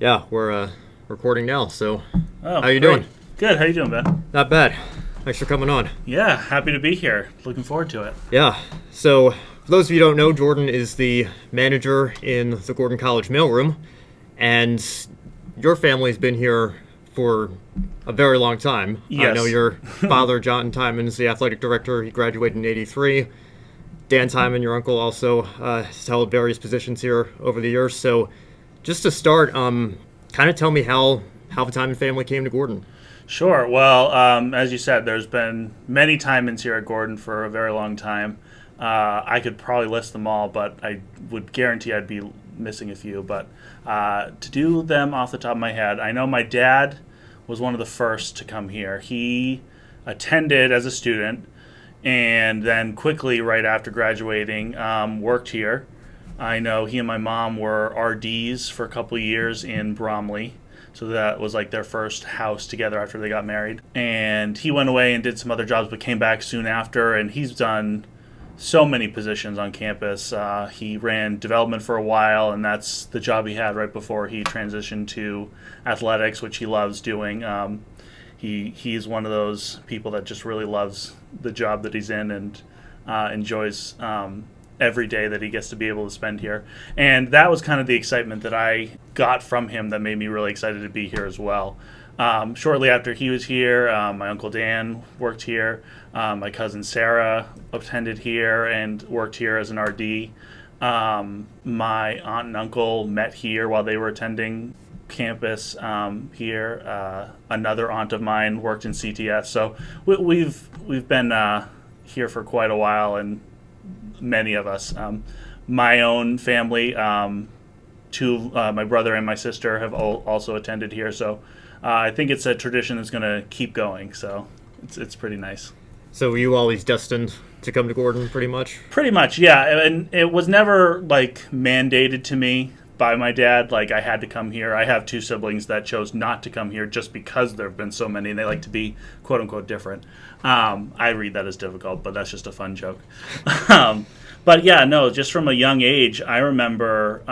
Yeah, we're recording now. So, Oh, how you great. doing? Good. How you doing, Ben? Not bad. Thanks for coming on. Yeah, happy to be here. Looking forward to it. Yeah. So, for those of you who don't know, Jordan is the manager in the Gordon College Mailroom, and your family's been here for a very long time. I know Yes. your father, John Tymann, is the athletic director. He graduated in '83. Dan Tymann, your uncle, also has held various positions here over the years. So, just to start, kind of tell me how the Tymann family came to Gordon. Sure. Well, as you said, there's been many Tymans here at Gordon for a very long time. I could probably list them all, but I would guarantee I'd be missing a few. But to do them off the top of my head, I know my dad was one of the first to come here. He attended as a student and then quickly, right after graduating, worked here. I know he and my mom were RDs for a couple of years in Bromley. So that was like their first house together after they got married. And he went away and did some other jobs, but came back soon after. And he's done so many positions on campus. He ran development for a while, and that's the job he had right before he transitioned to athletics, which he loves doing. He's one of those people that just really loves the job that he's in and enjoys every day that he gets to be able to spend here. And that was kind of the excitement that I got from him that made me really excited to be here as well. Shortly after he was here, my Uncle Dan worked here. My cousin Sarah attended here and worked here as an RD. My aunt and uncle met here while they were attending campus here. Another aunt of mine worked in CTS. So we've been here for quite a while, and many of us. My own family, my brother and my sister have also attended here. So I think it's a tradition that's going to keep going. So it's pretty nice. So, were you always destined to come to Gordon, pretty much? Pretty much, yeah. And it was never like mandated to me by my dad. Like I had to come here. I have two siblings that chose not to come here just because there have been so many, and they like to be quote unquote different. I read that as difficult, but that's just a fun joke. But yeah, no, just from a young age, I remember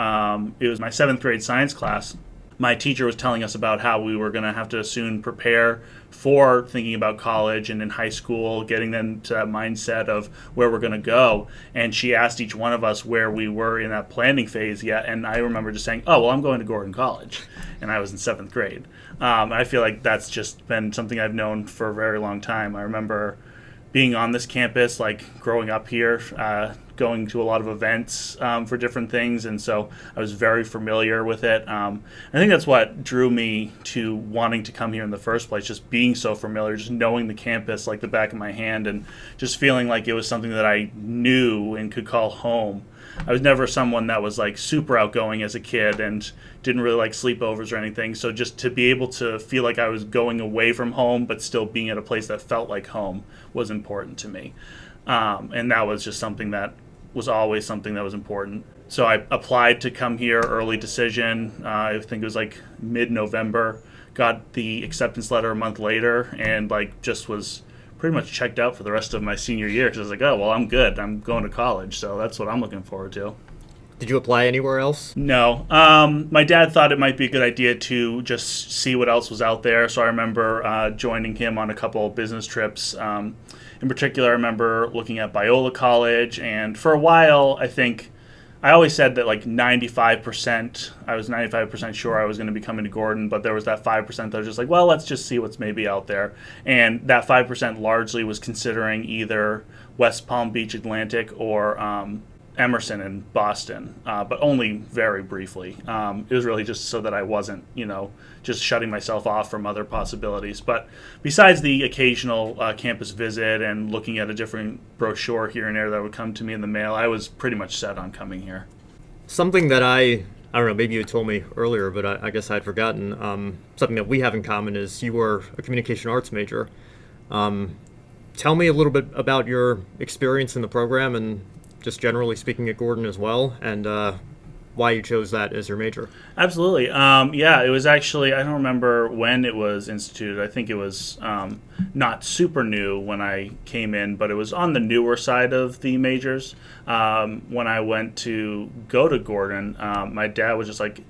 it was my seventh grade science class. My teacher was telling us about how we were going to have to soon prepare for thinking about college and in high school, getting them to that mindset of where we're going to go. And she asked each one of us where we were in that planning phase yet. And I remember just saying, oh, well, I'm going to Gordon College. And I was in seventh grade. I feel like that's just been something I've known for a very long time. I remember being on this campus, like growing up here, going to a lot of events for different things, and so I was very familiar with it. I think that's what drew me to wanting to come here in the first place, just being so familiar, just knowing the campus like the back of my hand, and just feeling like it was something that I knew and could call home. I was never someone that was like super outgoing as a kid and didn't really like sleepovers or anything. So just to be able to feel like I was going away from home but still being at a place that felt like home was important to me. And that was just something that was always something that was important. So I applied to come here, early decision. I think it was like mid-November. Got the acceptance letter a month later, and like just was pretty much checked out for the rest of my senior year because I was like, oh, well, I'm good. I'm going to college, so that's what I'm looking forward to. Did you apply anywhere else? No. My dad thought it might be a good idea to just see what else was out there, so I remember joining him on a couple of business trips. In particular, I remember looking at Biola College, and for a while, I always said that like 95%, I was 95% sure I was going to be coming to Gordon, but there was that 5% that was just like, well, let's just see what's maybe out there. And that 5% largely was considering either West Palm Beach Atlantic or Emerson in Boston, but only very briefly. It was really just so that I wasn't, just shutting myself off from other possibilities. But besides the occasional campus visit and looking at a different brochure here and there that would come to me in the mail, I was pretty much set on coming here. Something that I don't know, maybe you told me earlier, but I guess I'd forgotten. Something that we have in common is you were a communication arts major. Tell me a little bit about your experience in the program and just generally speaking at Gordon as well, and why you chose that as your major. Absolutely. Yeah, it was actually, I don't remember when it was instituted. I think it was not super new when I came in, but it was on the newer side of the majors. When I went to go to Gordon, my dad was just like,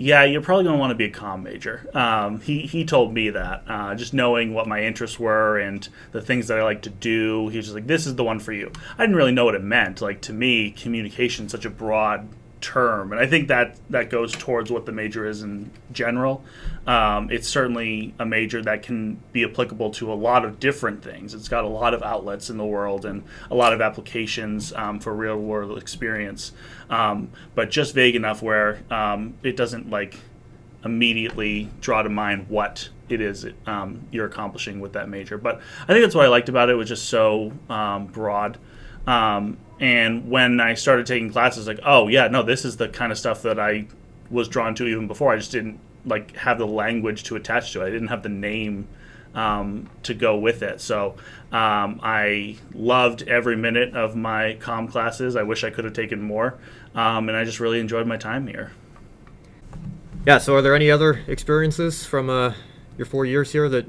yeah, you're probably going to want to be a comm major. He told me that, just knowing what my interests were and the things that I like to do. He was just like, this is the one for you. I didn't really know what it meant. Like, to me, communication is such a broad term, and I think that goes towards what the major is in general. It's certainly a major that can be applicable to a lot of different things. It's got a lot of outlets in the world and a lot of applications for real world experience, but just vague enough where it doesn't like immediately draw to mind what it is you're accomplishing with that major. But I think that's what I liked about it. It was just so broad. And when I started taking classes, like, oh yeah, no, this is the kind of stuff that I was drawn to even before. I just didn't like have the language to attach to it. I didn't have the name to go with it. So I loved every minute of my comm classes. I wish I could have taken more, and I just really enjoyed my time here. Yeah, so are there any other experiences from your 4 years here that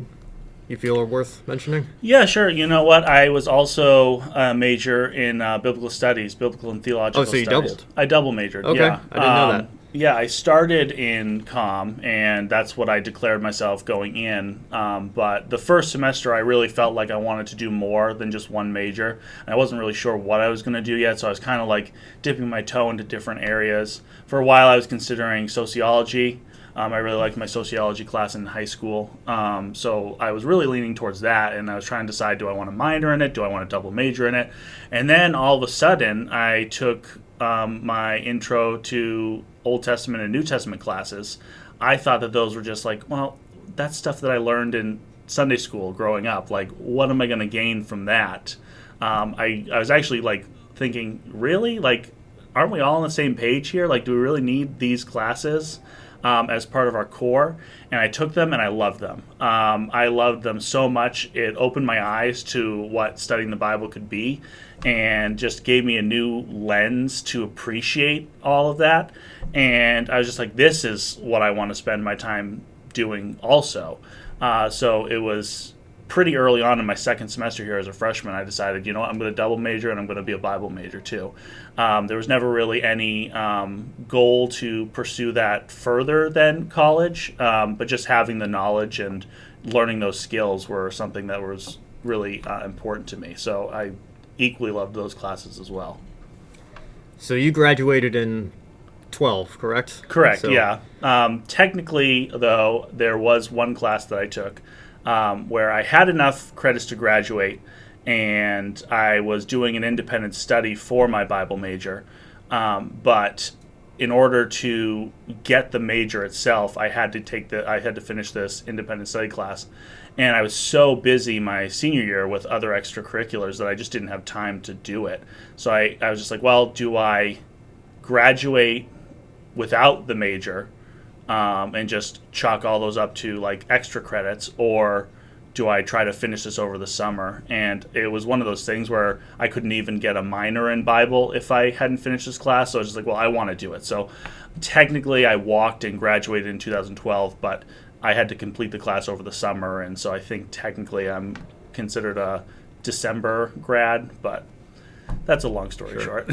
you feel are worth mentioning? Yeah, sure. You know what? I was also a major in biblical studies, biblical and theological studies. Oh, so you doubled? I double majored, Okay, yeah. I didn't know that. Yeah, I started in comm, and that's what I declared myself going in. But the first semester, I really felt like I wanted to do more than just one major. And I wasn't really sure what I was going to do yet, so I was kind of like dipping my toe into different areas. For a while, I was considering sociology. I really liked my sociology class in high school, so I was really leaning towards that, and I was trying to decide, do I want to minor in it? Do I want to double major in it? And then all of a sudden, I took my intro to Old Testament and New Testament classes. I thought that those were just like, well, that's stuff that I learned in Sunday school growing up. Like, what am I going to gain from that? I was actually like thinking, really? Like, aren't we all on the same page here? Like, do we really need these classes as part of our core? And I took them and I loved them. I loved them so much. It opened my eyes to what studying the Bible could be and just gave me a new lens to appreciate all of that. And I was just like, this is what I want to spend my time doing also. So it was pretty early on in my second semester here as a freshman, I decided, you know what, I'm going to double major and I'm going to be a Bible major too. There was never really any goal to pursue that further than college, but just having the knowledge and learning those skills were something that was really important to me. So I equally loved those classes as well. So you graduated in 12, correct? Correct, So- yeah. Technically, though, there was one class that I took where I had enough credits to graduate, and I was doing an independent study for my Bible major. But in order to get the major itself, I had to finish this independent study class, and I was so busy my senior year with other extracurriculars that I just didn't have time to do it. So I was just like, well, do I graduate without the major and just chalk all those up to like extra credits, or do I try to finish this over the summer? And it was one of those things where I couldn't even get a minor in Bible if I hadn't finished this class. So I was just like, well, I want to do it. So technically I walked and graduated in 2012, but I had to complete the class over the summer. And so I think technically I'm considered a December grad, but that's a long story short.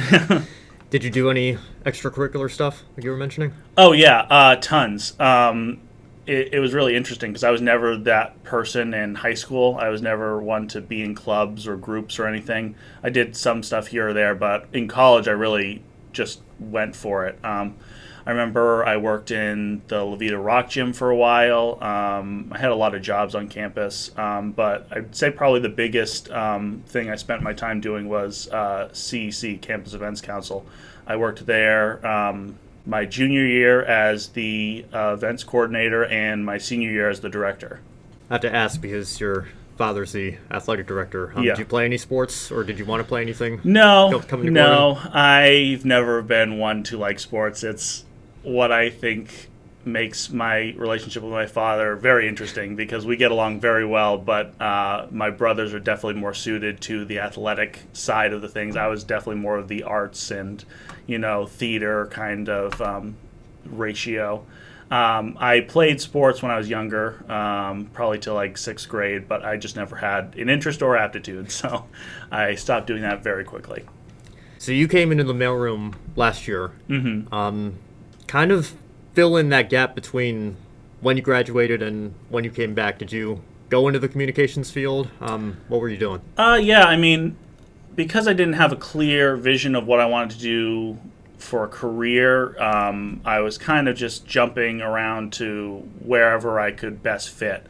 Did you do any extracurricular stuff like you were mentioning? Oh, yeah, tons. It was really interesting because I was never that person in high school. I was never one to be in clubs or groups or anything. I did some stuff here or there, but in college I really just went for it. I remember I worked in the Levita Rock Gym for a while. I had a lot of jobs on campus, but I'd say probably the biggest thing I spent my time doing was CEC, Campus Events Council. I worked there my junior year as the events coordinator and my senior year as the director. I have to ask because your father's the athletic director. Yeah. Did you play any sports, or did you want to play anything? No, Coming to no. I've never been one to like sports. It's what I think makes my relationship with my father very interesting because we get along very well, but my brothers are definitely more suited to the athletic side of the things. I was definitely more of the arts and, theater kind of ratio. I played sports when I was younger, probably till like 6th grade, but I just never had an interest or aptitude, so I stopped doing that very quickly. So you came into the mailroom last year. Mm-hmm. Kind of fill in that gap between when you graduated and when you came back? Did you go into the communications field? What were you doing? Yeah, I mean, because I didn't have a clear vision of what I wanted to do for a career, I was kind of just jumping around to wherever I could best fit.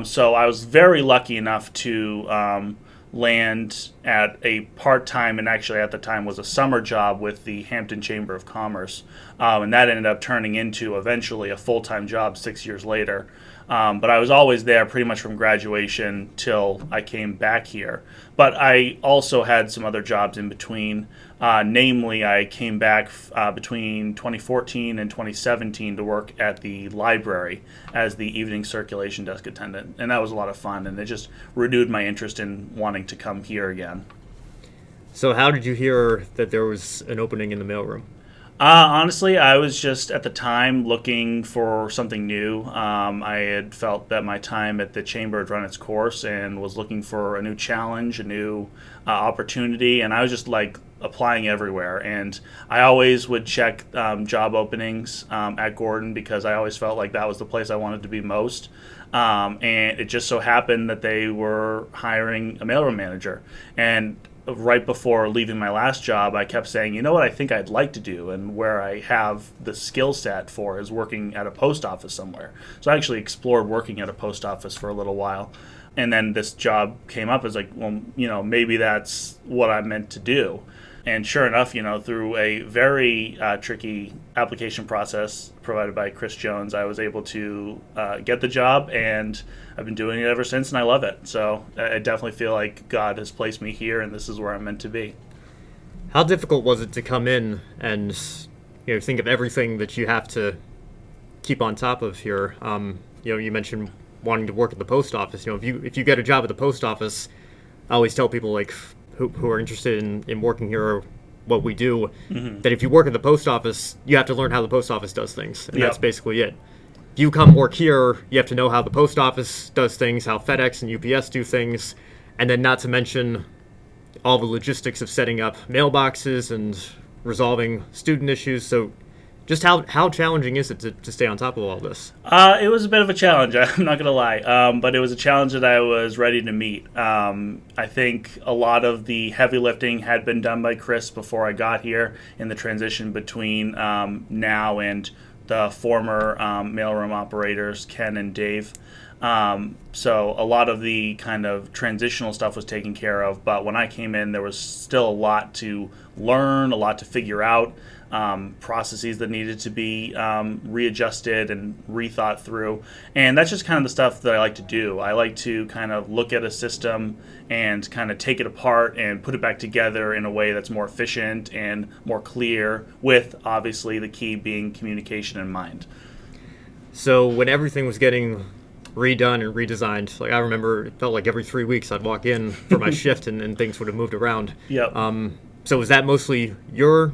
So I was very lucky enough to land at a part-time, and actually at the time was a summer job with the Hampton Chamber of Commerce, and that ended up turning into eventually a full-time job 6 years later. But I was always there pretty much from graduation till I came back here. But I also had some other jobs in between. Namely, I came back between 2014 and 2017 to work at the library as the evening circulation desk attendant. And that was a lot of fun, and it just renewed my interest in wanting to come here again. So how did you hear that there was an opening in the mailroom? Honestly, I was just at the time looking for something new. I had felt that my time at the chamber had run its course and was looking for a new challenge, a new opportunity, and I was just like applying everywhere. And I always would check job openings at Gordon because I always felt like that was the place I wanted to be most. And it just so happened that they were hiring a mailroom manager. And right before leaving my last job, I kept saying, you know what I think I'd like to do and where I have the skill set for is working at a post office somewhere. So I actually explored working at a post office for a little while. And then this job came up as like, well, maybe that's what I'm meant to do. And sure enough, through a very tricky application process provided by Chris Jones, I was able to get the job, and I've been doing it ever since, and I love it. So I definitely feel like God has placed me here, and this is where I'm meant to be. How difficult was it to come in and think of everything that you have to keep on top of here? You mentioned wanting to work at the post office. If you get a job at the post office, I always tell people like who are interested in working here or what we do, that if you work at the post office, you have to learn how the post office does things, and that's basically it. If you come work here, you have to know how the post office does things, how FedEx and UPS do things, and then not to mention all the logistics of setting up mailboxes and resolving student issues. So just how challenging is it to stay on top of all this? It was a bit of a challenge, I'm not going to lie, but it was a challenge that I was ready to meet. I think a lot of the heavy lifting had been done by Chris before I got here in the transition between now and the former mailroom operators, Ken and Dave. So a lot of the kind of transitional stuff was taken care of, but when I came in, there was still a lot to learn, a lot to figure out. Processes that needed to be readjusted and rethought through. And that's just kind of the stuff that I like to do. I like to kind of look at a system and kind of take it apart and put it back together in a way that's more efficient and more clear, with obviously the key being communication in mind. So when everything was getting redone and redesigned, like I remember it felt like every 3 weeks I'd walk in for my shift and things would have moved around. Yep. So was that mostly your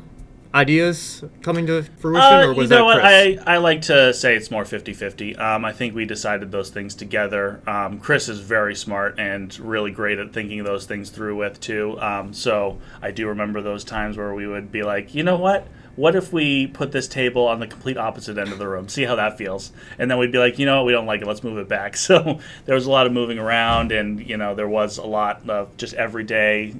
ideas coming to fruition, or was that Chris? I like to say it's more 50-50. I think we decided those things together. Chris is very smart and really great at thinking those things through with too. So I do remember those times where we would be like, you know what if we put this table on the complete opposite end of the room, see how that feels? And then we'd be like, we don't like it, let's move it back. So there was a lot of moving around, and, there was a lot of just every day.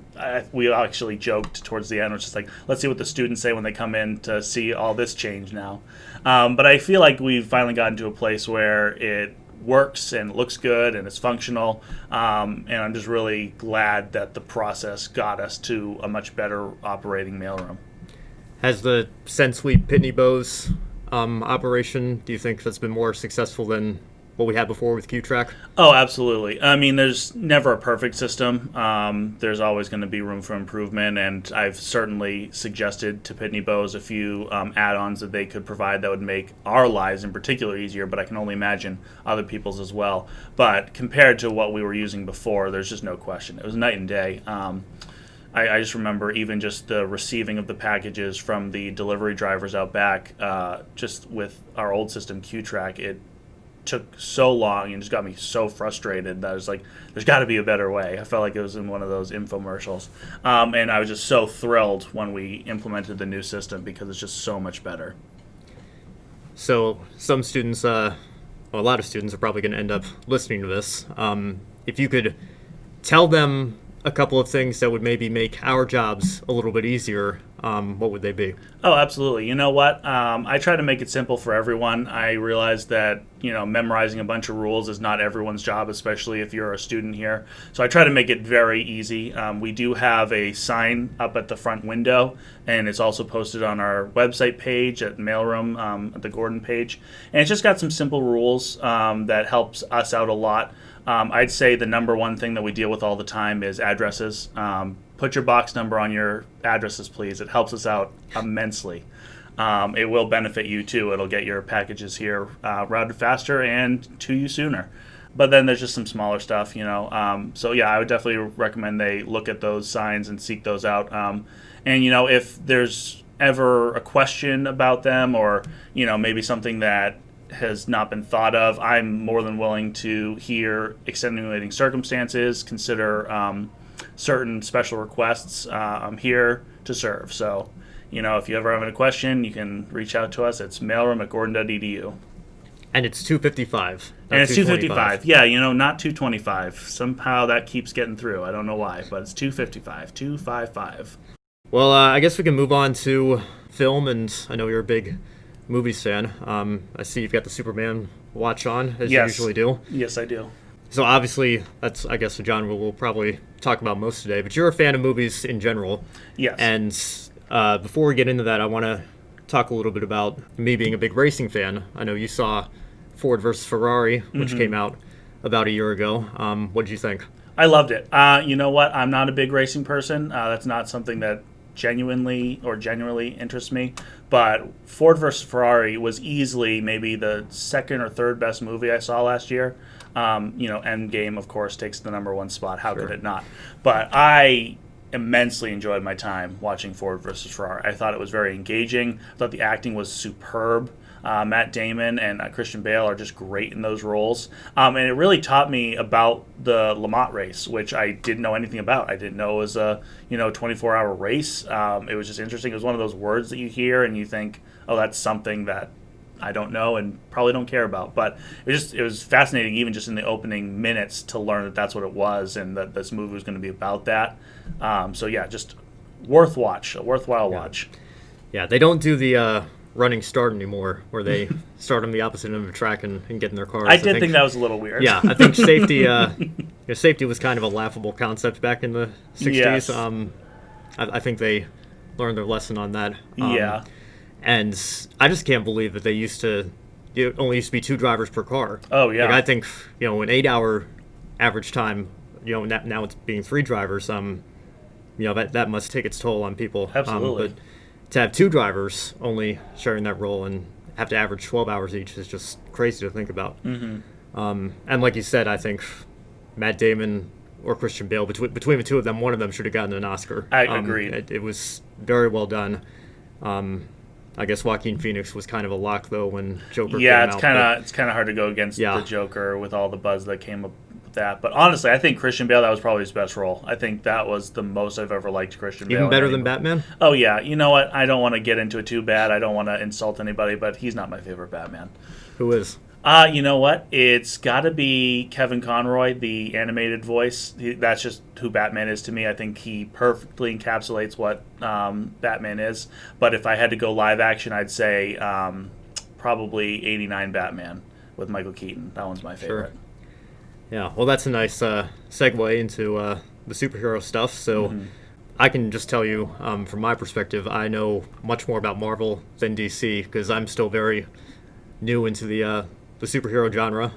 We actually joked towards the end, it was just like, let's see what the students say when they come in to see all this change now. But I feel like we've finally gotten to a place where it works and it looks good and it's functional, and I'm just really glad that the process got us to a much better operating mailroom. Has the Send Sweet Pitney Bowes operation, do you think that's been more successful than what we had before with Q-Track? Oh, absolutely. I mean, there's never a perfect system. There's always going to be room for improvement, and I've certainly suggested to Pitney Bowes a few add-ons that they could provide that would make our lives in particular easier, but I can only imagine other people's as well. But compared to what we were using before, there's just no question. It was night and day. I just remember even just the receiving of the packages from the delivery drivers out back, just with our old system, Q-Track, it took so long and just got me so frustrated that I was like, there's got to be a better way. I felt like it was in one of those infomercials. And I was just so thrilled when we implemented the new system because it's just so much better. So some students, well, a lot of students are probably going to end up listening to this. If you could tell them a couple of things that would maybe make our jobs a little bit easier, what would they be? Oh, absolutely. You know what? I try to make it simple for everyone. I realize that, memorizing a bunch of rules is not everyone's job, especially if you're a student here. So I try to make it very easy. We do have a sign up at the front window, and it's also posted on our website page at Mailroom, at the Gordon page. And it's just got some simple rules that helps us out a lot. I'd say the number one thing that we deal with all the time is addresses. Put your box number on your addresses, please. It helps us out immensely. It will benefit you, too. It'll get your packages here routed faster and to you sooner. But then there's just some smaller stuff, So, yeah, I would definitely recommend they look at those signs and seek those out. If there's ever a question about them or, maybe something that has not been thought of, I'm more than willing to hear extenuating circumstances, consider certain special requests. I'm here to serve. So, if you ever have a question, you can reach out to us. It's mailroom@gordon.edu. And it's $2.55. And it's $2.55. Yeah, not $2.25. Somehow that keeps getting through. I don't know why, but it's $2.55. $2.55. Well, I guess we can move on to film, and I know you're a big movies fan. I see you've got the Superman watch on, as you usually do. Yes, I do. So obviously, that's, I guess, a genre we'll probably talk about most today. But you're a fan of movies in general. Yes. And before we get into that, I want to talk a little bit about me being a big racing fan. I know you saw Ford versus Ferrari, which came out about a year ago. What did you think? I loved it. You know what? I'm not a big racing person. That's not something that genuinely interests me. But Ford versus Ferrari was easily maybe the second or third best movie I saw last year. Endgame, of course, takes the number one spot. How could it not? But I immensely enjoyed my time watching Ford versus Ferrari. I thought it was very engaging. I thought the acting was superb. Matt Damon and Christian Bale are just great in those roles. And it really taught me about the Le Mans race, which I didn't know anything about. I didn't know it was a 24-hour race. It was just interesting. It was one of those words that you hear and you think, oh, that's something that I don't know and probably don't care about. But it was fascinating, even just in the opening minutes, to learn that that's what it was and that this movie was going to be about that. Just a worthwhile watch. Yeah, they don't do the running start anymore, where they start on the opposite end of the track and get in their cars. I think that was a little weird. Yeah, I think safety was kind of a laughable concept back in the 60s. Yes. I think they learned their lesson on that. Yeah. And I just can't believe that they it only used to be 2 drivers per car. Oh, yeah. Like, I think, an 8-hour average time, now it's being 3 drivers, that must take its toll on people. Absolutely. But to have 2 drivers only sharing that role and have to average 12 hours each is just crazy to think about. Mm-hmm. And like you said, I think Matt Damon or Christian Bale, between the two of them, one of them should have gotten an Oscar. I agree. It was very well done. I guess Joaquin Phoenix was kind of a lock, though, when Joker came out. Yeah, it's kind of hard to go against the Joker with all the buzz that came up with that. But honestly, I think Christian Bale, that was probably his best role. I think that was the most I've ever liked Christian Bale. Even better than Batman? Oh, yeah. You know what? I don't want to get into it too bad. I don't want to insult anybody, but he's not my favorite Batman. Who is? You know what? It's got to be Kevin Conroy, the animated voice. That's just who Batman is to me. I think he perfectly encapsulates what Batman is. But if I had to go live action, I'd say probably 89 Batman with Michael Keaton. That one's my favorite. Sure. Yeah, well, that's a nice segue into the superhero stuff. So I can just tell you, from my perspective, I know much more about Marvel than DC because I'm still very new into the superhero genre.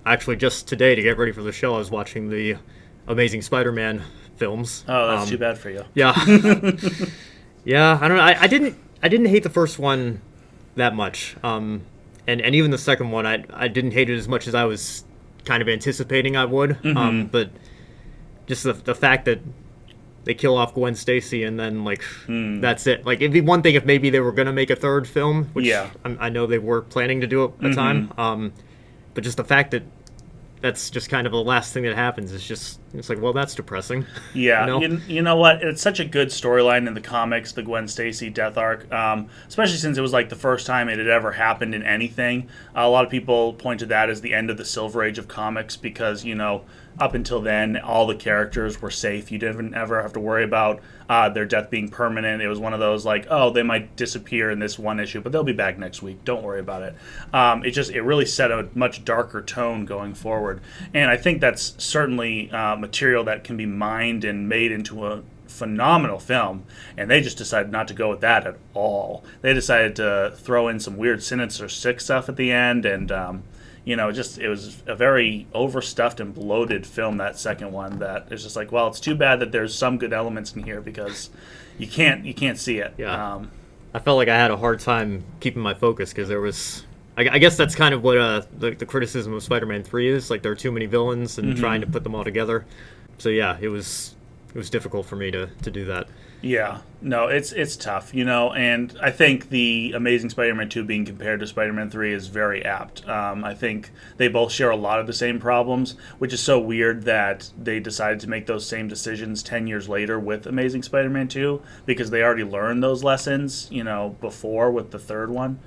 Actually, just today, to get ready for the show, I was watching the Amazing Spider-Man films. Oh, that's too bad for you. Yeah. Yeah, I don't know. I didn't hate the first one that much. And even the second one, I didn't hate it as much as I was kind of anticipating I would. But just the fact that they kill off Gwen Stacy and then, that's it. Like, it'd be one thing if maybe they were going to make a third film, which I know they were planning to do at the time. But just the fact that that's just kind of the last thing that happens is just It's like, well, that's depressing. Yeah, you know? you know what? It's such a good storyline in the comics, the Gwen Stacy death arc, especially since it was like the first time it had ever happened in anything. A lot of people point to that as the end of the Silver Age of comics because, up until then, all the characters were safe. You didn't ever have to worry about their death being permanent. It was one of those like, oh, they might disappear in this one issue, but they'll be back next week. Don't worry about it. It really set a much darker tone going forward, and I think that's certainly material that can be mined and made into a phenomenal film, and they just decided not to go with that at all. They decided to throw in some weird Sinister Six stuff at the end, and it was a very overstuffed and bloated film, that second one, that it's just like, well, it's too bad that there's some good elements in here because you can't see it. Yeah. I felt like I had a hard time keeping my focus because there was... I guess that's kind of what the criticism of Spider-Man 3 is. Like, there are too many villains and trying to put them all together. So, yeah, it was difficult for me to do that. Yeah, no, it's tough, and I think the Amazing Spider-Man 2 being compared to Spider-Man 3 is very apt. I think they both share a lot of the same problems, which is so weird that they decided to make those same decisions 10 years later with Amazing Spider-Man 2, because they already learned those lessons, before with the third one.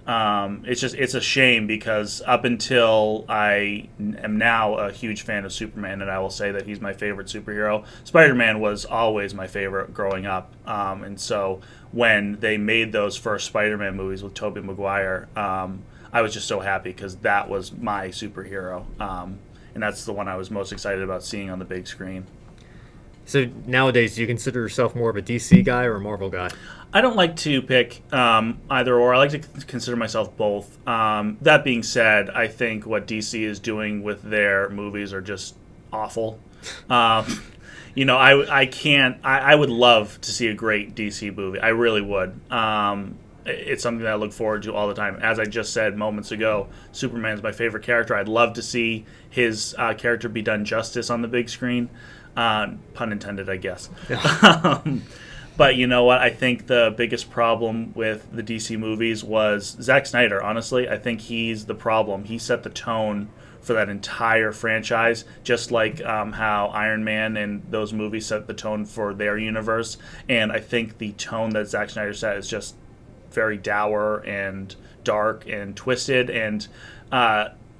It's a shame because up until I am now a huge fan of Superman, and I will say that he's my favorite superhero, Spider-Man was always my favorite growing up. And so when they made those first Spider-Man movies with Tobey Maguire, I was just so happy because that was my superhero. And that's the one I was most excited about seeing on the big screen. So nowadays, do you consider yourself more of a DC guy or a Marvel guy? I don't like to pick either or. I like to consider myself both. That being said, I think what DC is doing with their movies are just awful. I can't. I would love to see a great DC movie. I really would. It's something that I look forward to all the time. As I just said moments ago, Superman's my favorite character. I'd love to see his character be done justice on the big screen. Pun intended, I guess. Yeah. But you know what? I think the biggest problem with the DC movies was Zack Snyder, honestly. I think he's the problem. He set the tone for that entire franchise, just like how Iron Man and those movies set the tone for their universe. And I think the tone that Zack Snyder set is just very dour and dark and twisted. And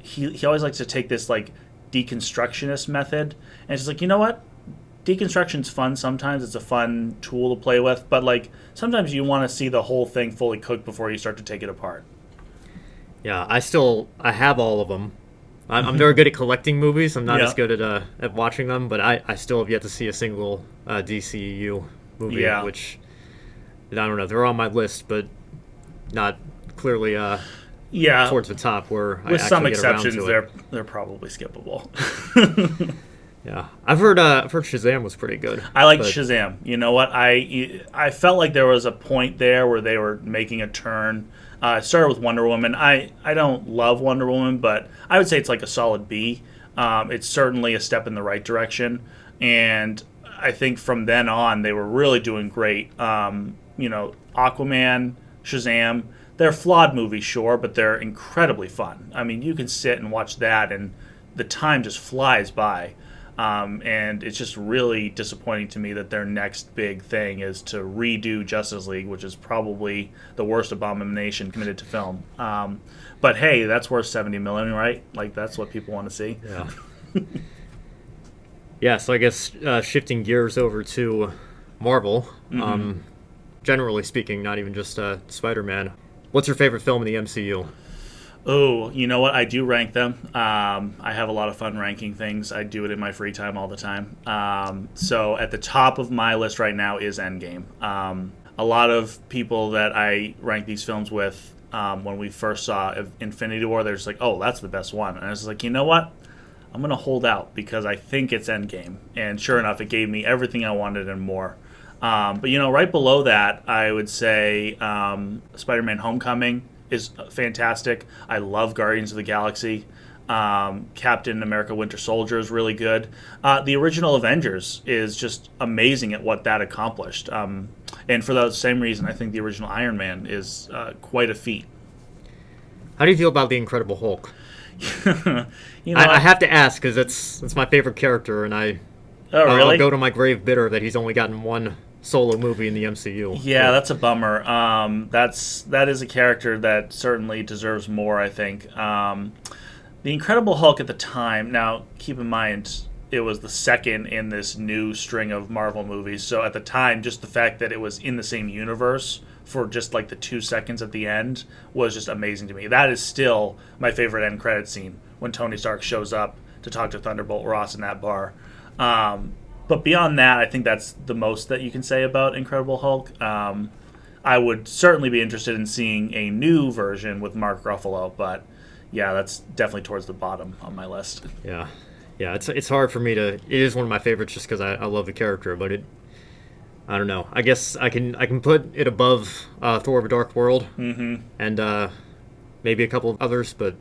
he always likes to take this like deconstructionist method. And it's just like, you know what? Deconstruction's fun sometimes. It's a fun tool to play with. But like sometimes you want to see the whole thing fully cooked before you start to take it apart. Yeah, I have all of them. I'm very good at collecting movies. I'm not as good at watching them, but I still have yet to see a single DCEU movie, which, I don't know, they're on my list, but not clearly towards the top where with I some actually get around exceptions, to it. they're probably skippable. Yeah, I've heard Shazam was pretty good. I liked Shazam. You know what? I felt like there was a point there where they were making a turn. It started with Wonder Woman. I don't love Wonder Woman, but I would say it's like a solid B. It's certainly a step in the right direction, and I think from then on they were really doing great. Aquaman, Shazam, they're flawed movies, sure, but they're incredibly fun. I mean, you can sit and watch that, and the time just flies by. And it's just really disappointing to me that their next big thing is to redo Justice League, which is probably the worst abomination committed to film. But hey, that's worth $70 million, right? Like that's what people want to see. Yeah. Yeah. So I guess shifting gears over to Marvel. Generally speaking, not even just Spider-Man. What's your favorite film in the MCU? Oh, you know what? I do rank them. I have a lot of fun ranking things. I do it in my free time all the time. So at the top of my list right now is Endgame. A lot of people that I rank these films with, when we first saw Infinity War, they're just like, oh, that's the best one. And I was like, you know what? I'm going to hold out because I think it's Endgame. And sure enough, it gave me everything I wanted and more. But, right below that, I would say Spider-Man Homecoming is fantastic. I love Guardians of the Galaxy. Captain America Winter Soldier is really good. The original Avengers is just amazing at what that accomplished. And for that same reason, I think the original Iron Man is quite a feat. How do you feel about the Incredible Hulk? I have to ask because it's my favorite character, and I Oh, I'll really? go to my grave bitter that he's only gotten one solo movie in the MCU. Yeah, that's a bummer. That is a character that certainly deserves more, I think. The Incredible Hulk at the time. Now, keep in mind, it was the second in this new string of Marvel movies. So at the time, just the fact that it was in the same universe for just like the 2 seconds at the end was just amazing to me. That is still my favorite end credit scene when Tony Stark shows up to talk to Thunderbolt Ross in that bar. But beyond that, I think that's the most that you can say about Incredible Hulk. I would certainly be interested in seeing a new version with Mark Ruffalo, but yeah, that's definitely towards the bottom on my list. Yeah, yeah. It's hard for me to. It is one of my favorites just because I love the character, but I don't know. I guess I can put it above Thor: of a Dark World, and maybe a couple of others, but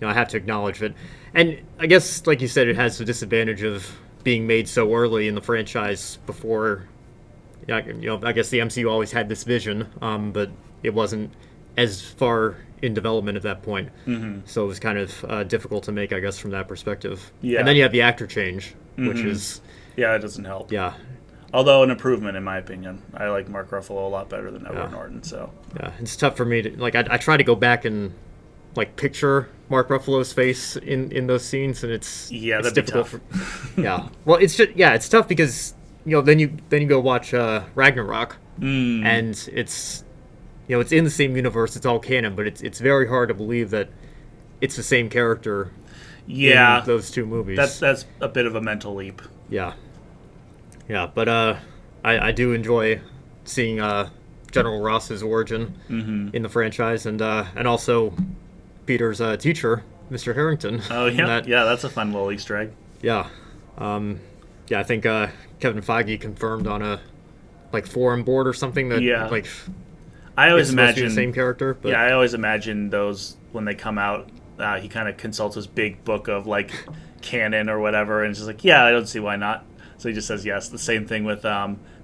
I have to acknowledge it. And I guess, like you said, it has the disadvantage of being made so early in the franchise before. I guess the MCU always had this vision, but it wasn't as far in development at that point. So it was kind of difficult to make, I guess, from that perspective. Yeah. And then you have the actor change, which is Yeah, it doesn't help. yeah. Although an improvement, in my opinion. I like Mark Ruffalo a lot better than Edward Norton. So Yeah, it's tough for me to I try to go back and picture Mark Ruffalo's face in those scenes, and it's that'd be difficult. tough. Yeah, well, it's tough because then you go watch Ragnarok, and it's it's in the same universe, it's all canon, but it's very hard to believe that it's the same character. Yeah, in those two movies. That's a bit of a mental leap. Yeah, but I do enjoy seeing General Ross's origin in the franchise, and also Peter's teacher, Mr. Harrington. Oh yeah, that's a fun little Easter egg. Yeah, I think Kevin Feige confirmed on a forum board or something that I always it's supposed to be imagine the same character. But I always imagine those when they come out. He kind of consults his big book of canon or whatever, and it's just I don't see why not. So he just says yes. The same thing with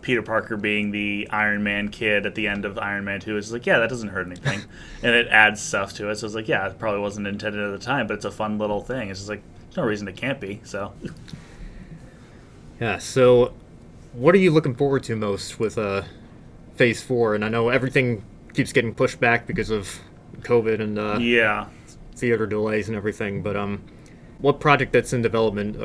Peter Parker being the Iron Man kid at the end of Iron Man 2. It's that doesn't hurt anything, and it adds stuff to it. So it's it probably wasn't intended at the time, but it's a fun little thing. It's just there's no reason it can't be. So yeah. So what are you looking forward to most with Phase 4? And I know everything keeps getting pushed back because of COVID and theater delays and everything, but what project that's in development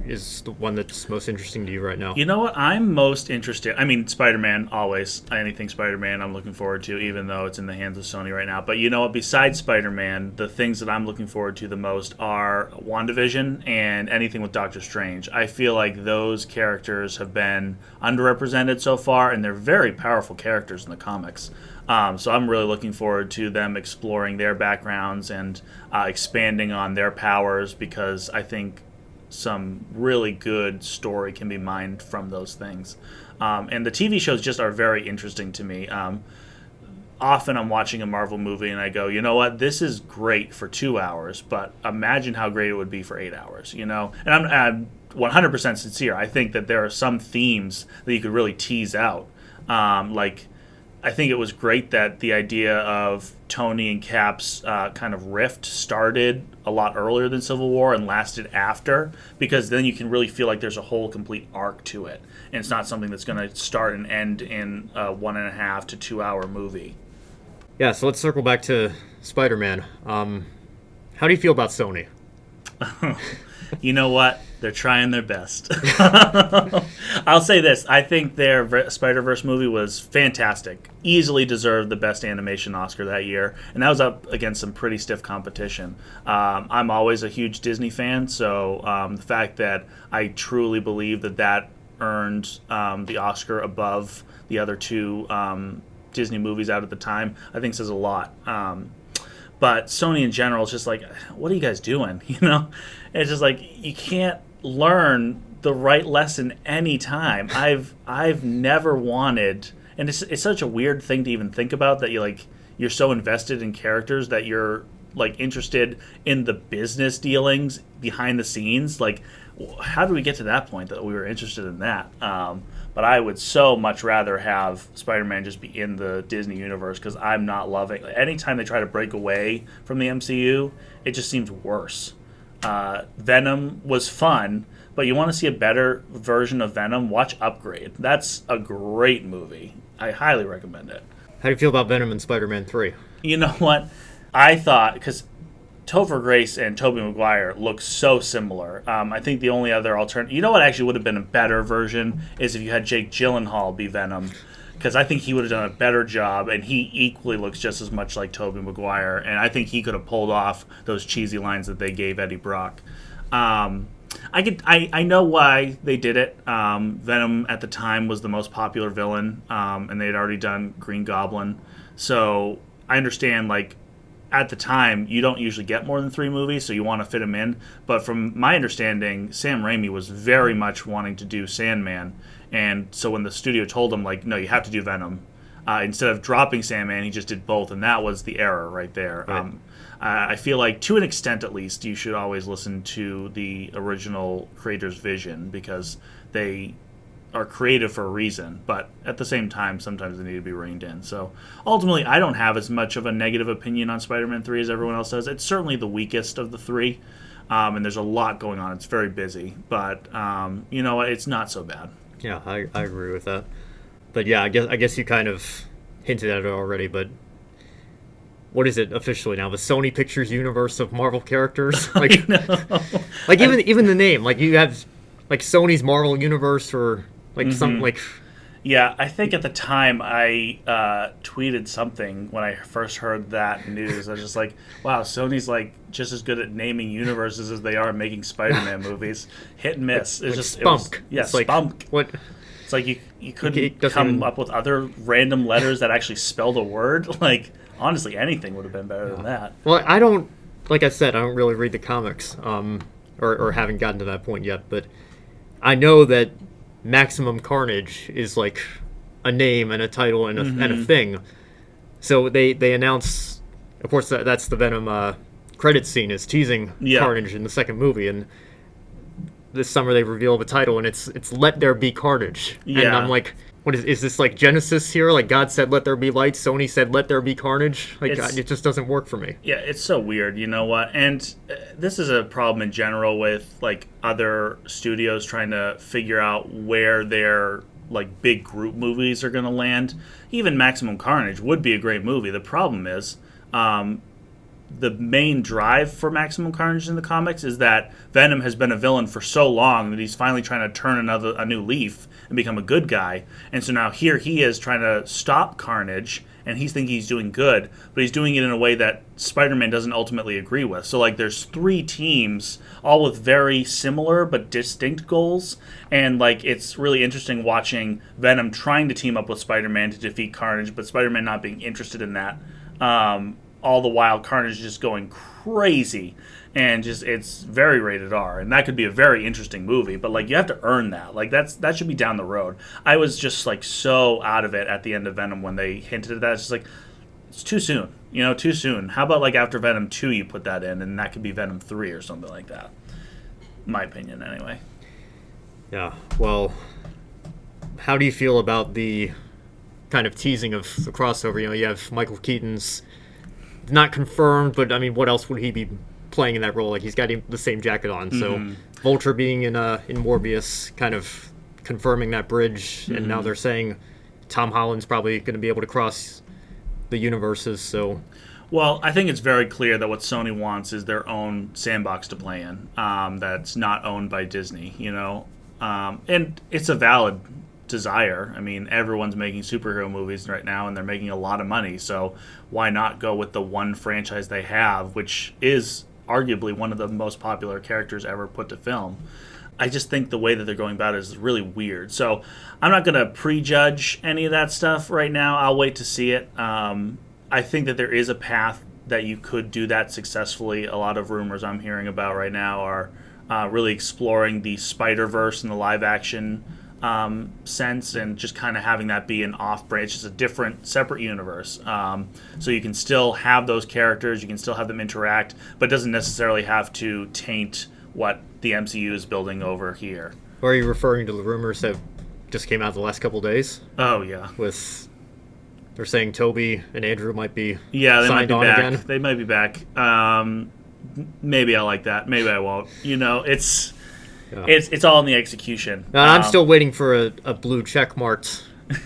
is the one that's most interesting to you right now? You know what? I'm most interested. I mean, Spider-Man, always. Anything Spider-Man I'm looking forward to, even though it's in the hands of Sony right now. But you know what? Besides Spider-Man, the things that I'm looking forward to the most are WandaVision and anything with Doctor Strange. I feel like those characters have been underrepresented so far, and they're very powerful characters in the comics. So I'm really looking forward to them exploring their backgrounds and expanding on their powers, because I think some really good story can be mined from those things. And the TV shows just are very interesting to me. Often I'm watching a Marvel movie and I go, you know what, this is great for 2 hours, but imagine how great it would be for 8 hours, And I'm 100% sincere. I think that there are some themes that you could really tease out. I think it was great that the idea of Tony and Cap's kind of rift started a lot earlier than Civil War and lasted after, because then you can really feel like there's a whole complete arc to it. And it's not something that's going to start and end in a 1.5 to 2 hour movie. Yeah, so let's circle back to Spider-Man. How do you feel about Sony? You know what? They're trying their best. I'll say this. I think their Spider-Verse movie was fantastic. Easily deserved the Best Animation Oscar that year. And that was up against some pretty stiff competition. I'm always a huge Disney fan, so the fact that I truly believe that earned the Oscar above the other two Disney movies out at the time, I think says a lot. But Sony in general is just what are you guys doing? It's just you can't learn the right lesson anytime. I've never wanted, and it's such a weird thing to even think about, that you're so invested in characters that you're interested in the business dealings behind the scenes. How did we get to that point that we were interested in that? But I would so much rather have Spider-Man just be in the Disney universe, because I'm not loving. Anytime they try to break away from the MCU, it just seems worse. Venom was fun, but you want to see a better version of Venom, watch Upgrade. That's a great movie. I highly recommend it. How do you feel about Venom and Spider-Man 3? You know what? I thought, because Topher Grace and Tobey Maguire look so similar. I think the only other alternative... You know what actually would have been a better version is if you had Jake Gyllenhaal be Venom, because I think he would have done a better job, and he equally looks just as much like Tobey Maguire, and I think he could have pulled off those cheesy lines that they gave Eddie Brock. I know why they did it. Venom at the time was the most popular villain, and they had already done Green Goblin, so I understand, like, at the time, you don't usually get more than 3 movies, so you want to fit them in. But from my understanding, Sam Raimi was very much wanting to do Sandman. And so when the studio told him, like, no, you have to do Venom, instead of dropping Sandman, he just did both. And that was the error right there. Right. I feel like, to an extent at least, you should always listen to the original creator's vision, because they are creative for a reason, but at the same time, sometimes they need to be reined in. So ultimately, I don't have as much of a negative opinion on Spider-Man 3 as everyone else does. It's certainly the weakest of the 3, and there's a lot going on. It's very busy, but you know what? It's not so bad. Yeah, I agree with that. But yeah, I guess you kind of hinted at it already, but what is it officially now? The Sony Pictures universe of Marvel characters? Like, like even the name, like you have like Sony's Marvel universe, or like some like. Yeah, I think at the time I tweeted something when I first heard that news. I was just like, wow, Sony's like just as good at naming universes as they are making Spider-Man movies. Hit and miss. It's like just spunk. It's like, spunk. What? It's like you couldn't come up with other random letters that actually spelled a word. Like, honestly, anything would have been better than that. Well, I don't, like I said, I don't really read the comics, or haven't gotten to that point yet, but I know that Maximum Carnage is like a name and a title and a thing. So they announce, of course, that's the Venom credit scene is teasing Carnage in the second movie, and this summer they reveal the title, and it's Let There Be Carnage. Yeah. And I'm like, what is this, like Genesis here? Like God said, let there be light. Sony said, let there be carnage. Like it just doesn't work for me. Yeah, it's so weird. You know what? And this is a problem in general with like other studios trying to figure out where their like big group movies are going to land. Even Maximum Carnage would be a great movie. The problem is, the main drive for Maximum Carnage in the comics is that Venom has been a villain for so long that he's finally trying to turn a new leaf and become a good guy. And so now here he is trying to stop Carnage, and he's thinking he's doing good, but he's doing it in a way that Spider-Man doesn't ultimately agree with. So like there's 3 teams, all with very similar but distinct goals, and like it's really interesting watching Venom trying to team up with Spider-Man to defeat Carnage, but Spider-Man not being interested in that. All the while Carnage is just going crazy, and just it's very rated R, and that could be a very interesting movie, but like you have to earn that. Like that should be down the road. I was just like so out of it at the end of Venom when they hinted at that. It's just like, it's too soon, too soon. How about like after Venom 2 you put that in, and that could be Venom 3 or something like that. My opinion anyway. Yeah, well, how do you feel about the kind of teasing of the crossover? You have Michael Keaton's not confirmed, but I mean, what else would he be playing in that role? Like he's got the same jacket on, so Vulture being in Morbius, kind of confirming that bridge, and now they're saying Tom Holland's probably going to be able to cross the universes. So, well, I think it's very clear that what Sony wants is their own sandbox to play in, that's not owned by Disney. And it's a valid desire. I mean, everyone's making superhero movies right now, and they're making a lot of money, so why not go with the one franchise they have, which is arguably one of the most popular characters ever put to film. I just think the way that they're going about it is really weird. So I'm not going to prejudge any of that stuff right now. I'll wait to see it. I think that there is a path that you could do that successfully. A lot of rumors I'm hearing about right now are really exploring the Spider-Verse and the live-action sense, and just kind of having that be an off-branch. It's just a different, separate universe. So you can still have those characters, you can still have them interact, but it doesn't necessarily have to taint what the MCU is building over here. Or are you referring to the rumors that just came out the last couple of days? Oh, yeah. They're saying Toby and Andrew might be they might signed be on back. again? They might be back. maybe I like that. Maybe I won't. It's Yeah. it's all in the execution. Now, I'm still waiting for a blue check marked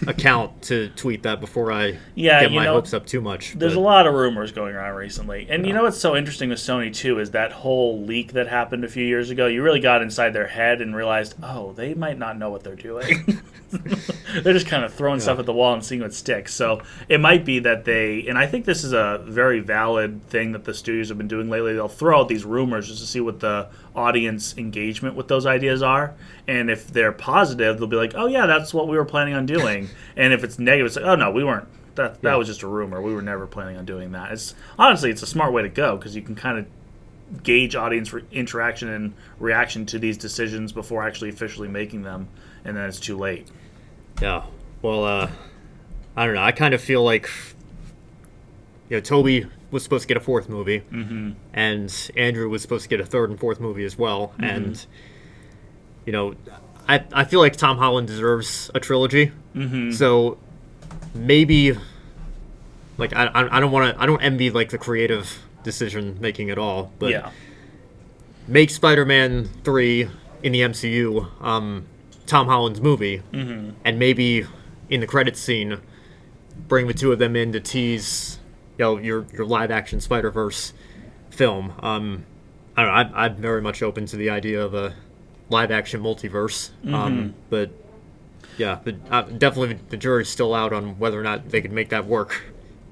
account to tweet that before I Yeah, get my hopes up too much. There's but- a lot of rumors going around recently. And you know what's so interesting with Sony, too, is that whole leak that happened a few years ago. You really got inside their head and realized, oh, they might not know what they're doing. They're just kind of throwing stuff at the wall and seeing what sticks. So it might be that and I think this is a very valid thing that the studios have been doing lately. They'll throw out these rumors just to see what the audience engagement with those ideas are. And if they're positive, they'll be like, oh, yeah, that's what we were planning on doing. And if it's negative, it's like, oh, no, we weren't. That was just a rumor. We were never planning on doing that. Honestly, it's a smart way to go because you can kind of gauge audience interaction and reaction to these decisions before actually officially making them, and then it's too late. Yeah. Well, I don't know. I kind of feel like, Toby was supposed to get a fourth movie, and Andrew was supposed to get a third and fourth movie as well. And, I feel like Tom Holland deserves a trilogy. So maybe, like, I don't envy, like, the creative decision making at all, but make Spider-Man 3 in the MCU Tom Holland's movie, and maybe in the credits scene bring the two of them in to tease your live action Spider-Verse film. I don't know, I'm very much open to the idea of a live action multiverse, but yeah, definitely the jury's still out on whether or not they could make that work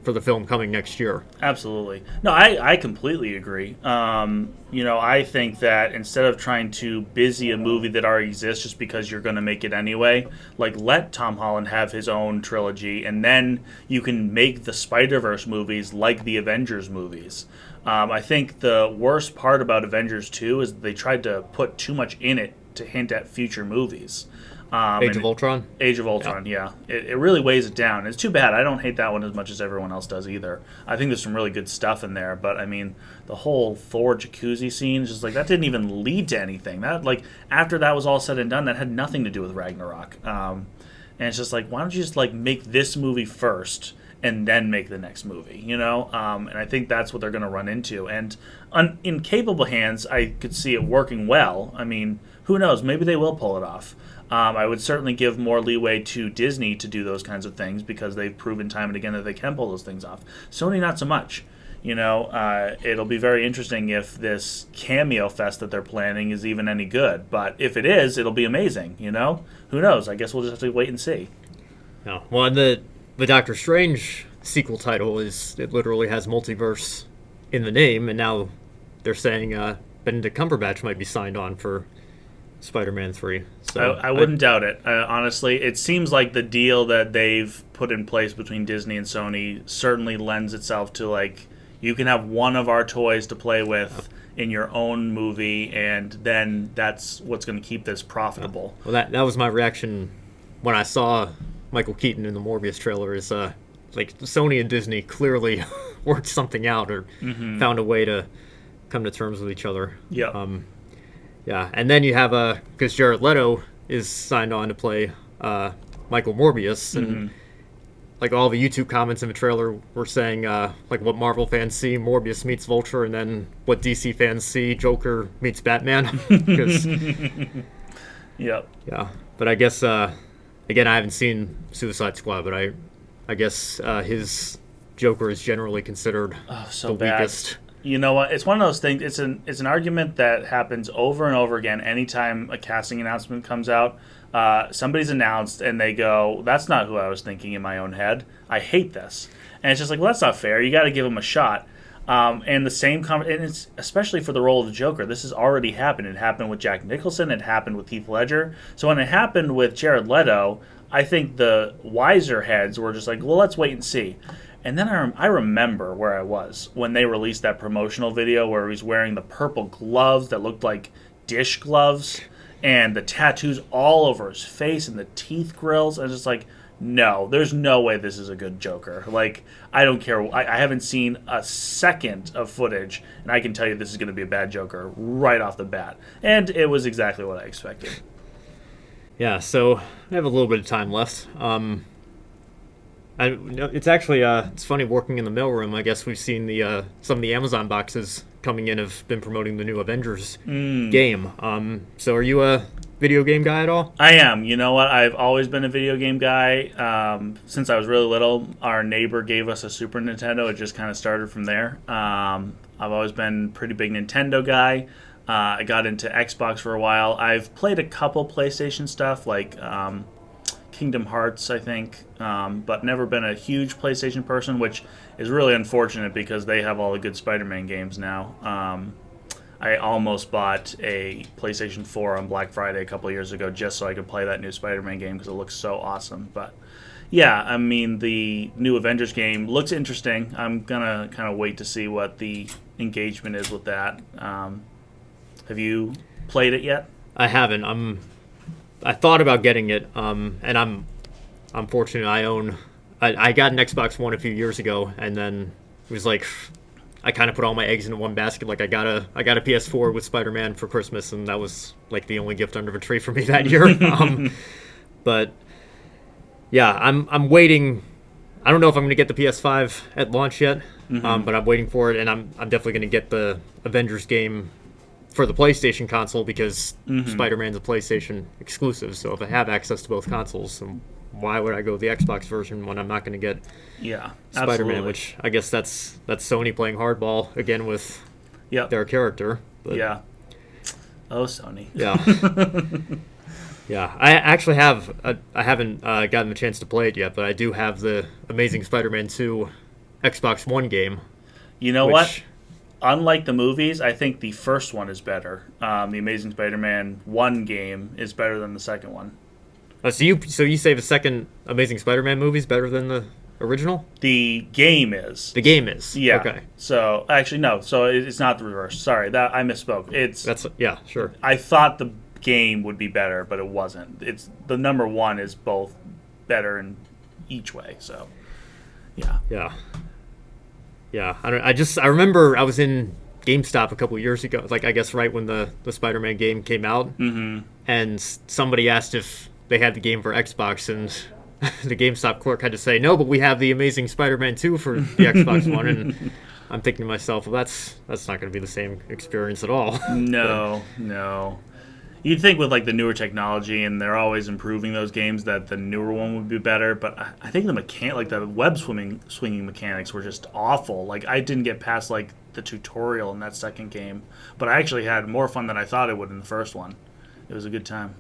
for the film coming next year. Absolutely. No, I completely agree. I think that instead of trying to busy a movie that already exists just because you're going to make it anyway, like, let Tom Holland have his own trilogy, and then you can make the Spider-Verse movies like the Avengers movies. I think the worst part about Avengers 2 is they tried to put too much in it to hint at future movies. Age of Ultron? Age of Ultron, yeah. It really weighs it down. It's too bad. I don't hate that one as much as everyone else does either. I think there's some really good stuff in there, but, I mean, the whole Thor jacuzzi scene is just like, that didn't even lead to anything. That, like, after that was all said and done, that had nothing to do with Ragnarok. And it's just like, why don't you just, like, make this movie first and then make the next movie, And I think that's what they're going to run into. And in capable hands, I could see it working well. I mean, who knows? Maybe they will pull it off. I would certainly give more leeway to Disney to do those kinds of things because they've proven time and again that they can pull those things off. Sony, not so much. It'll be very interesting if this cameo fest that they're planning is even any good. But if it is, it'll be amazing, Who knows? I guess we'll just have to wait and see. No. Well, and the Doctor Strange sequel title it literally has multiverse in the name, and now they're saying Benedict Cumberbatch might be signed on for Spider-Man 3. So I wouldn't doubt it. Honestly, it seems like the deal that they've put in place between Disney and Sony certainly lends itself to, like, you can have one of our toys to play with in your own movie, and then that's what's going to keep this profitable. Well, that was my reaction when I saw Michael Keaton in the Morbius trailer. Is like, Sony and Disney clearly worked something out or found a way to come to terms with each other. Yeah. Yeah, and then you have because Jared Leto is signed on to play Michael Morbius, and like, all the YouTube comments in the trailer were saying like, what Marvel fans see, Morbius meets Vulture, and then what DC fans see, Joker meets Batman. Yep. Yeah, but I guess again, I haven't seen Suicide Squad, but I guess his Joker is generally considered the weakest. You know what? It's one of those things. It's an argument that happens over and over again. Anytime a casting announcement comes out, somebody's announced and they go, "That's not who I was thinking in my own head. I hate this." And it's just like, well, that's not fair. You got to give him a shot. And the same, and it's especially for the role of the Joker. This has already happened. It happened with Jack Nicholson. It happened with Heath Ledger. So when it happened with Jared Leto, I think the wiser heads were just like, well, let's wait and see. And then I remember where I was when they released that promotional video where he was wearing the purple gloves that looked like dish gloves and the tattoos all over his face and the teeth grills. I was just like, no, there's no way this is a good Joker. Like, I don't care. I haven't seen a second of footage, and I can tell you this is going to be a bad Joker right off the bat. And it was exactly what I expected. Yeah, so I have a little bit of time left. It's actually it's funny working in the mailroom. I guess we've seen the some of the Amazon boxes coming in have been promoting the new Avengers game. So are you a video game guy at all? I am. You know what? I've always been a video game guy. Since I was really little, our neighbor gave us a Super Nintendo. It just kind of started from there. I've always been a pretty big Nintendo guy. I got into Xbox for a while. I've played a couple PlayStation stuff, like Kingdom Hearts, I think, but never been a huge PlayStation person, which is really unfortunate because they have all the good Spider-Man games now. I almost bought a PlayStation 4 on Black Friday a couple of years ago just so I could play that new Spider-Man game because it looks so awesome. But yeah, I mean, the new Avengers game looks interesting. I'm going to kind of wait to see what the engagement is with that. Have you played it yet? I haven't. I thought about getting it, and I'm fortunate. I got an Xbox One a few years ago, and then it was like I kind of put all my eggs in one basket. Like I got a PS4 with Spider-Man for Christmas, and that was like the only gift under the tree for me that year. But yeah, I'm waiting. I don't know if I'm going to get the PS5 at launch yet, but I'm waiting for it, and I'm definitely going to get the Avengers game for the PlayStation console because Spider-Man's a PlayStation exclusive. So if I have access to both consoles, then why would I go the Xbox version when I'm not going to get Spider-Man? Absolutely. Which I guess that's Sony playing hardball again with their character. But Yeah. Oh, Sony. yeah, yeah. I actually I haven't gotten the chance to play it yet, but I do have the Amazing Spider-Man 2 Xbox One game. You know what? Unlike the movies, I think the first one is better. The Amazing Spider-Man 1 game is better than the second one. So you say the second Amazing Spider-Man movie is better than the original? The game is. The game is. Yeah. Okay. So actually no. So it's not the reverse. Sorry, that I misspoke. Yeah, sure. I thought the game would be better, but it wasn't. It's the number one is both better in each way. So yeah. Yeah. Yeah, I remember I was in GameStop a couple of years ago, like I guess right when the Spider-Man game came out, and somebody asked if they had the game for Xbox, and the GameStop clerk had to say, no, but we have the Amazing Spider-Man 2 for the Xbox One, and I'm thinking to myself, well, that's not going to be the same experience at all. No. You'd think with like the newer technology, and they're always improving those games, that the newer one would be better. But I think the web swinging mechanics were just awful. Like I didn't get past like the tutorial in that second game, but I actually had more fun than I thought I would in the first one. It was a good time.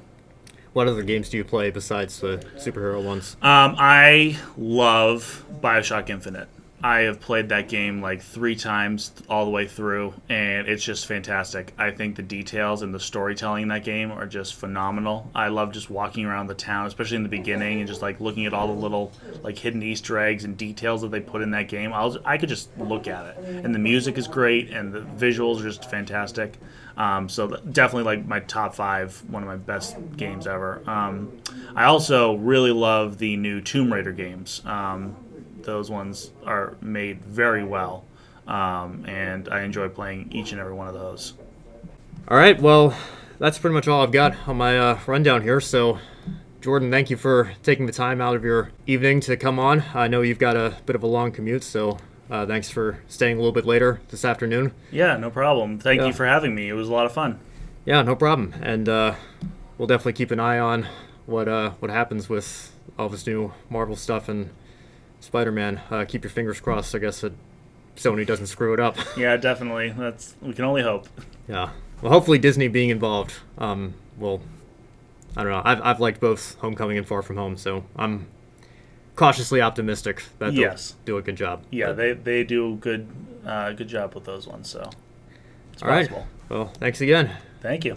What other games do you play besides the superhero ones? I love Bioshock Infinite. I have played that game like 3 times all the way through, and it's just fantastic. I think the details and the storytelling in that game are just phenomenal. I love just walking around the town, especially in the beginning, and just like looking at all the little like hidden Easter eggs and details that they put in that game. I could just look at it, and the music is great, and the visuals are just fantastic. So definitely like my top 5, one of my best games ever. I also really love the new Tomb Raider games. Those ones are made very well, and I enjoy playing each and every one of those. All right, well, that's pretty much all I've got on my rundown here. So, Jordan, thank you for taking the time out of your evening to come on. I know you've got a bit of a long commute, so thanks for staying a little bit later this afternoon. Yeah, no problem. Thank you for having me. It was a lot of fun. Yeah, no problem. And we'll definitely keep an eye on what happens with all this new Marvel stuff and Spider-Man. Keep your fingers crossed, I guess, that Sony doesn't screw it up. Yeah, definitely. We can only hope. Yeah. Well, hopefully Disney being involved will, I don't know. I've liked both Homecoming and Far From Home, so I'm cautiously optimistic that they'll do a good job. Yeah, they do a good job with those ones, so it's all possible. Right. Well, thanks again. Thank you.